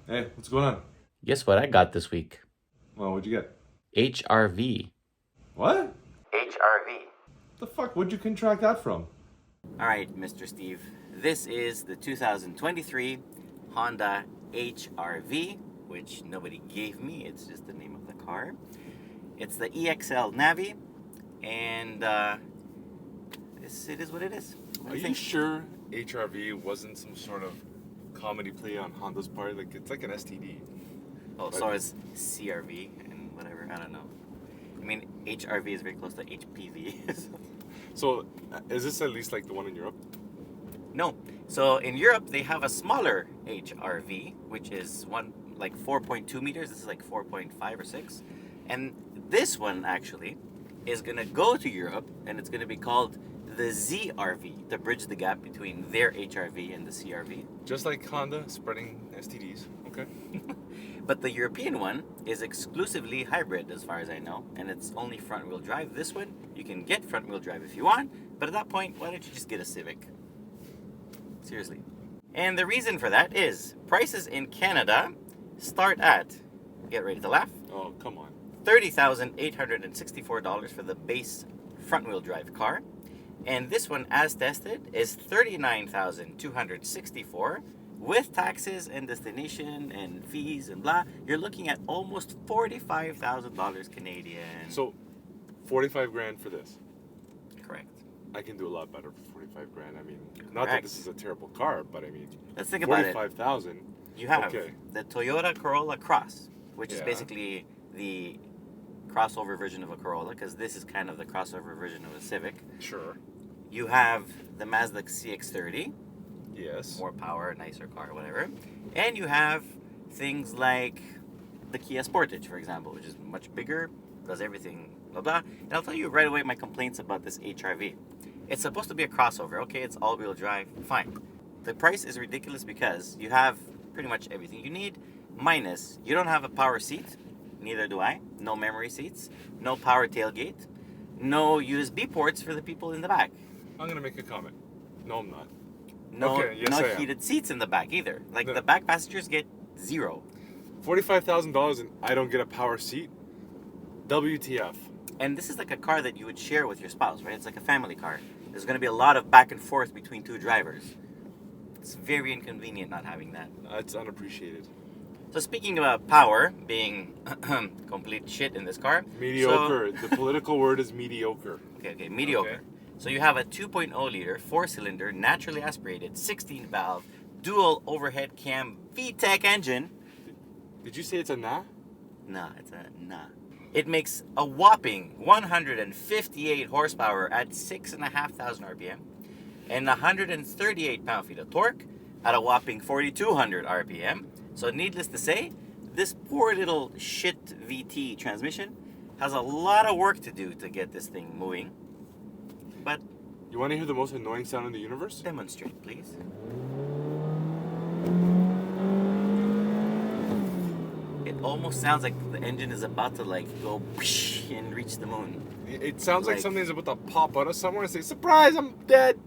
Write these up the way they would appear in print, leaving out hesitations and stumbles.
Hey, what's going on? Guess what I got this week? Well, what'd you get? HRV. What? HRV. The fuck? Where'd you contract that from? All right, Mr. Steve. This is the 2023 Honda HRV, which nobody gave me. It's just the name of the car. It's the EXL Navi, and it is what it is. What do Are you you think? sure HRV wasn't some sort of comedy play on Honda's part? Like, it's like an STD. Oh, But- so is CRV and whatever. I don't know. I mean, HRV is very close to HPV. So, is this at least like the one in Europe? No. So in Europe, they have a smaller HRV, which is like 4.2 meters. This is like 4.5 or 6. And this one actually is going to go to Europe, and it's going to be called the ZRV to bridge the gap between their HRV and the CRV. Just like Honda spreading STDs. Okay. But the European one is exclusively hybrid, as far as I know, and it's only front-wheel drive. This one, you can get front-wheel drive if you want, but at that point, why don't you just get a Civic? Seriously. And the reason for that is prices in Canada start at, get ready to laugh, Oh, come on. $30,864 for the base front-wheel drive car. And this one, as tested, is $39,264 with taxes and destination and fees and blah. You're looking at almost $45,000 Canadian. So, 45 grand for this. Correct. I can do a lot better for 45 grand. I mean, not that Correct. this is a terrible car, but I mean, Let's think about it. 45,000. You have Okay. the Toyota Corolla Cross, which is Yeah. basically the crossover version of a Corolla, because this is kind of the crossover version of a Civic. Sure. You have the Mazda CX-30, Yes. more power, nicer car, whatever. And you have things like the Kia Sportage, for example, which is much bigger, does everything, blah, blah. And I'll tell you right away my complaints about this HRV. It's supposed to be a crossover. Okay, it's all-wheel drive, fine. The price is ridiculous because you have pretty much everything you need, minus you don't have a power seat, neither do I, no memory seats, no power tailgate, no USB ports for the people in the back. I'm going to make a comment. No, I'm not. No, Okay, yes, no I am. heated seats in the back either. Like No. the back passengers get zero. $45,000 and I don't get a power seat? WTF. And this is like a car that you would share with your spouse, right? It's like a family car. There's going to be a lot of back and forth between two drivers. It's very inconvenient not having that. It's unappreciated. So speaking about power being complete shit in this car. Mediocre. The political word is mediocre. Okay, mediocre. Okay. So you have a 2.0 liter, 4-cylinder, naturally aspirated, 16 valve, dual overhead cam VTEC engine. Did you say it's a nah? Nah, it's a nah. It makes a whopping 158 horsepower at 6,500 RPM and 138 pound-feet of torque at a whopping 4,200 RPM. So needless to say, this poor little shit VT transmission has a lot of work to do to get this thing moving. But You want to hear the most annoying sound in the universe? demonstrate, please. It almost sounds like the engine is about to like go and reach the moon. It sounds like Like- something's about to pop out of somewhere and say, surprise, I'm dead.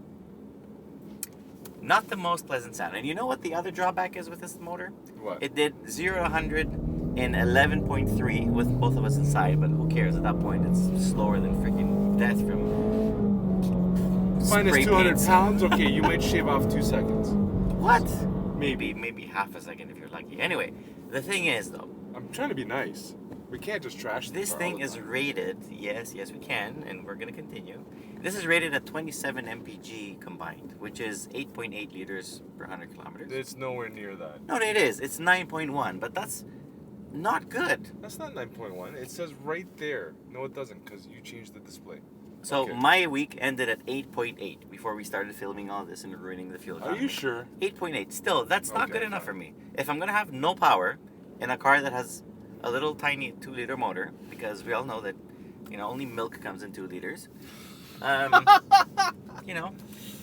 Not the most pleasant sound. And you know what the other drawback is with this motor? What? It did 0 to 100 in 11.3 with both of us inside, but who cares? At that point, it's slower than freaking death from Minus spray 200 paints. pounds? Okay, you might shave off 2 seconds. What? Maybe half a second if you're lucky. Anyway, the thing is though, I'm trying to be nice. We can't just trash this car all thing the is time. rated, yes we can, and we're gonna continue. This is rated at 27 mpg combined, which is 8.8 liters per 100 kilometers. It's nowhere near that. No, it is. It's 9.1, but that's not good. That's not 9.1. It says right there. No, it doesn't, because you changed the display. So Okay. my week ended at 8.8 before we started filming all this and ruining the fuel Are economy. you sure? 8.8. Still, that's not Okay, good enough fine. for me. If I'm gonna have no power in a car that has a little tiny 2-liter motor, because we all know that, only milk comes in 2 liters.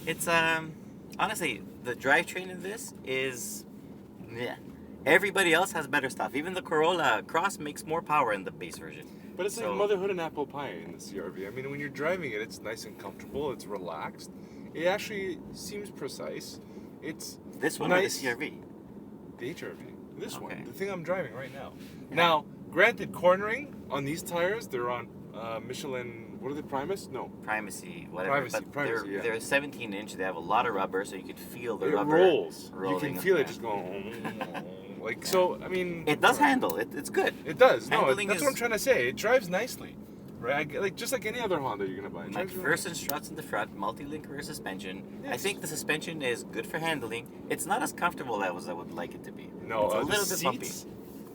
It's honestly, the drivetrain in this is, meh. Everybody else has better stuff. Even the Corolla Cross makes more power in the base version. But it's So- like motherhood and apple pie in the CRV. I mean, when you're driving it, it's nice and comfortable. It's relaxed. It actually seems precise. It's This one nice. or the CRV? The HRV. This one, Okay. the thing I'm driving right now. Yeah. Now, granted, cornering on these tires, they're on Michelin. What are they? Primus? No. Primacy, whatever. Primacy, yeah. They're 17 inch. They have a lot of rubber, so you could feel the It rubber rolls. You rolling. can feel Yeah. it just going. Like so. I mean. It does handle. It's good. It does. No, Handling that's is- what I'm trying to say. It drives nicely, right? Like just like any other Honda you're gonna buy. It Like drives really reverse nice. and struts in the front, multi-link rear suspension. I Yes. think the suspension is good for handling. It's not as comfortable as I would like it to be. No, it's a the little bit bumpy. seats,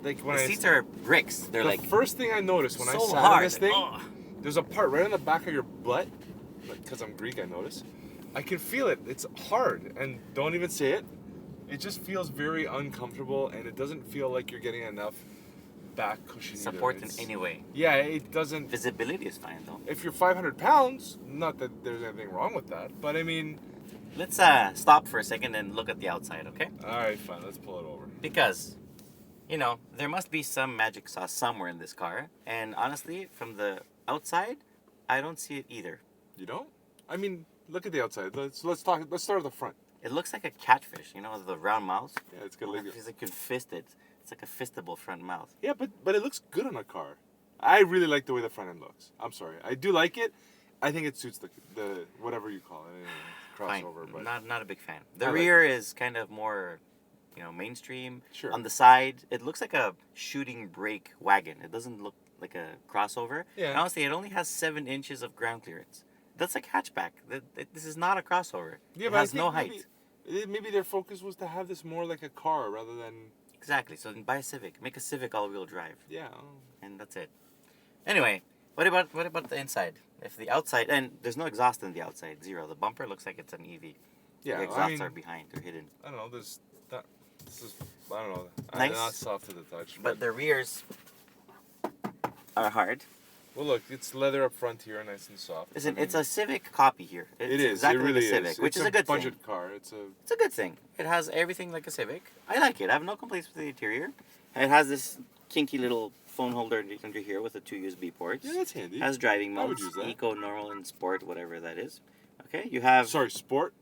like when The I seats are bricks. They're the like first thing I noticed when I so sat hard. in this thing, Oh. there's a part right on the back of your butt, because I'm Greek, I notice. I can feel it. It's hard, and don't even say it. It just feels very uncomfortable, and it doesn't feel like you're getting enough back cushion. either. Support in It's- any way. Yeah, it doesn't. Visibility is fine though. If you're 500 pounds, not that there's anything wrong with that, but I mean, Let's stop for a second and look at the outside, okay? all right, fine, let's pull it over. Because, you know, there must be some magic sauce somewhere in this car. And honestly, from the outside, I don't see it either. You don't? I mean, look at the outside. Let's talk. Let's start at the front. It looks like a catfish, you know, with the round mouth. Yeah, it's good. It's like you can fist it. It's like a fistable front mouth. Yeah, but it looks good on a car. I really like the way the front end looks. I'm sorry, I do like it. I think it suits the whatever you call it, Fine. crossover. But Not a big fan. The I like rear is kind of more, you know, mainstream. Sure. On the side, it looks like a shooting brake wagon. It doesn't look like a crossover. Yeah. And honestly, it only has 7 inches of ground clearance. That's like hatchback. This is not a crossover. yeah, It but has I think no height. Maybe their focus was to have this more like a car rather than Exactly. So then buy a Civic. Make a Civic all-wheel drive, yeah. and that's it. Anyway, what about the inside? If the outside, and there's no exhaust in the outside, zero. The bumper looks like it's an EV. Yeah, The I exhausts mean, are behind. They're hidden. I don't know. This is I don't know. Nice. Not soft to the touch. But the rears are hard. Well, look, it's leather up front here, nice and soft. Listen, I mean, it's a Civic copy here. It's It is. exactly It really like a Civic, is. which It's is a good budget thing. car. It's a good thing. It has everything like a Civic. I like it. I have no complaints with the interior. It has this kinky little phone holder under here with the 2 USB ports. Yeah, that's handy. It has driving I would modes, use that. Eco, Normal, and Sport, whatever that is. Okay, you have. Sorry, sport.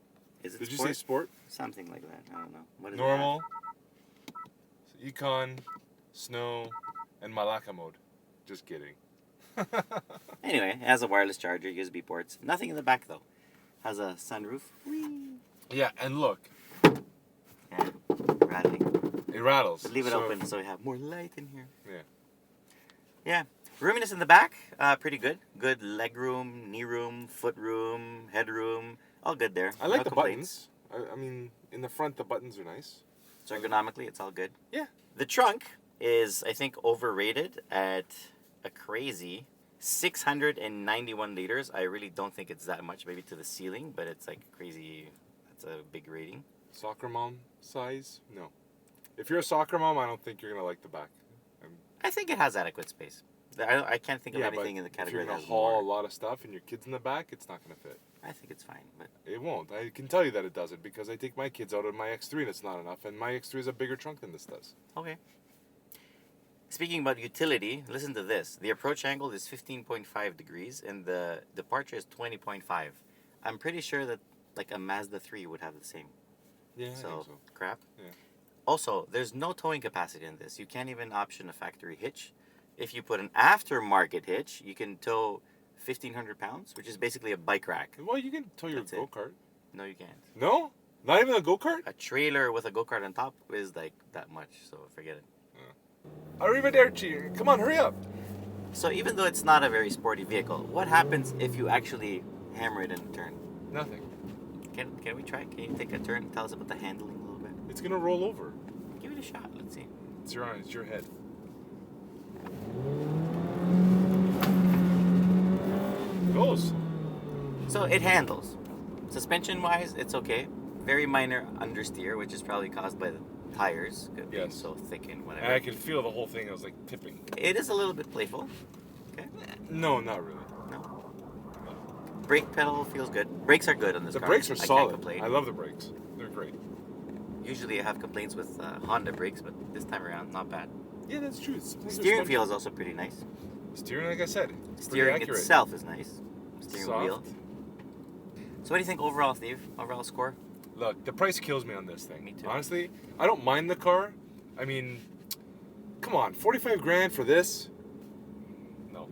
Is it Did you Sport? say sport? Something like that. I don't know. What is Normal, econ, snow, and Malacca mode. Just kidding. Anyway, it has a wireless charger, USB ports. Nothing in the back though. Has a sunroof. Whee! Yeah, and look, Yeah, rattling. it rattles. But leave it So- open so we have more light in here. Yeah. Yeah. Roominess in the back, pretty good. Good leg room, knee room, foot room, head room. All good there. I like No the complaints. buttons. I mean, in the front, the buttons are nice. So ergonomically, it's all good. Yeah. The trunk is, I think, overrated at a crazy 691 liters. I really don't think it's that much, maybe to the ceiling, but it's like crazy. That's a big rating. Soccer mom size? No. If you're a soccer mom, I don't think you're gonna like the back. I think it has adequate space. I can't think of Yeah, but anything in the if you're category that gonna has haul a more. lot of stuff and your kids in the back, it's not gonna fit. I think it's fine, but It won't. I can tell you that it doesn't because I take my kids out of my X3 and it's not enough, and my X3 is a bigger trunk than this does. okay. Speaking about utility, listen to this. The approach angle is 15.5 degrees and the departure is 20.5. I'm pretty sure that like a Mazda 3 would have the same. Yeah, I So, think so. crap. Yeah. Also, there's no towing capacity in this. You can't even option a factory hitch. If you put an aftermarket hitch, you can tow 1,500 pounds, which is basically a bike rack. Well, you can tow your That's it. go-kart. No, you can't. No? Not even a go-kart? A trailer with a go-kart on top is like that much, so forget it. Arrivederci. Come on, hurry up. So even though it's not a very sporty vehicle, what happens if you actually hammer it in a turn? Nothing. Can we try? Can you take a turn and tell us about the handling a little bit? It's gonna roll over. Give it a shot. Let's see. It's your head. Goes. So it handles. Suspension-wise, it's okay. Very minor understeer, which is probably caused by the tires being Yes. so thick and And whatever. I could feel the whole thing. I was like tipping. It is a little bit playful. Okay. No, not really. No. Brake pedal feels good. Brakes are good on this The car. brakes are I can't solid. complain. I love the brakes. They're great. Usually I have complaints with Honda brakes, but this time around, not bad. Yeah, that's true. Sometimes they're Steering spongy. feel is also pretty nice. Steering, like I said, it's Steering pretty accurate. itself is nice. Steering Soft. wheel. So what do you think overall, Steve? Overall score? Look, the price kills me on this thing. Me too. Honestly, I don't mind the car. I mean, come on, 45 grand for this? No.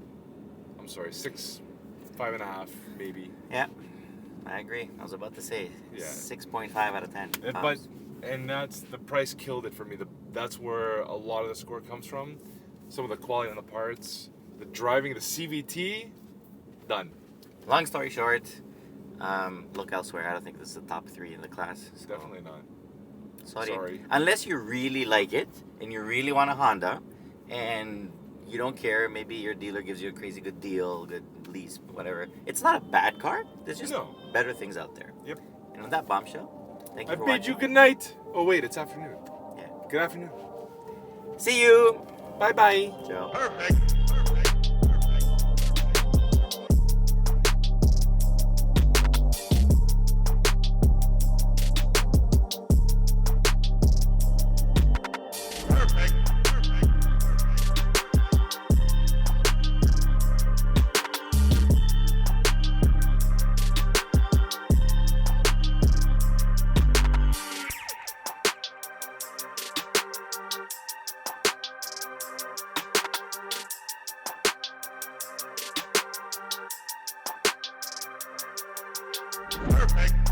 I'm sorry, 5.5 maybe. Yeah, I agree. I was about to say, Yeah. 6.5 out of 10. And that's the price killed it for me. That's where a lot of the score comes from. Some of the quality on the parts, the driving, the CVT, done. Long story short, look elsewhere. I don't think this is the top 3 in the class. So. Definitely not. Sorry. Unless you really like it and you really want a Honda and you don't care, maybe your dealer gives you a crazy good deal, good lease, whatever. It's not a bad car. There's just better things out there. Yep. And on that bombshell, thank you for watching. I bid you good night. Oh wait, it's afternoon. Yeah. Good afternoon. See you. Bye-bye. Ciao. Perfect. Perfect.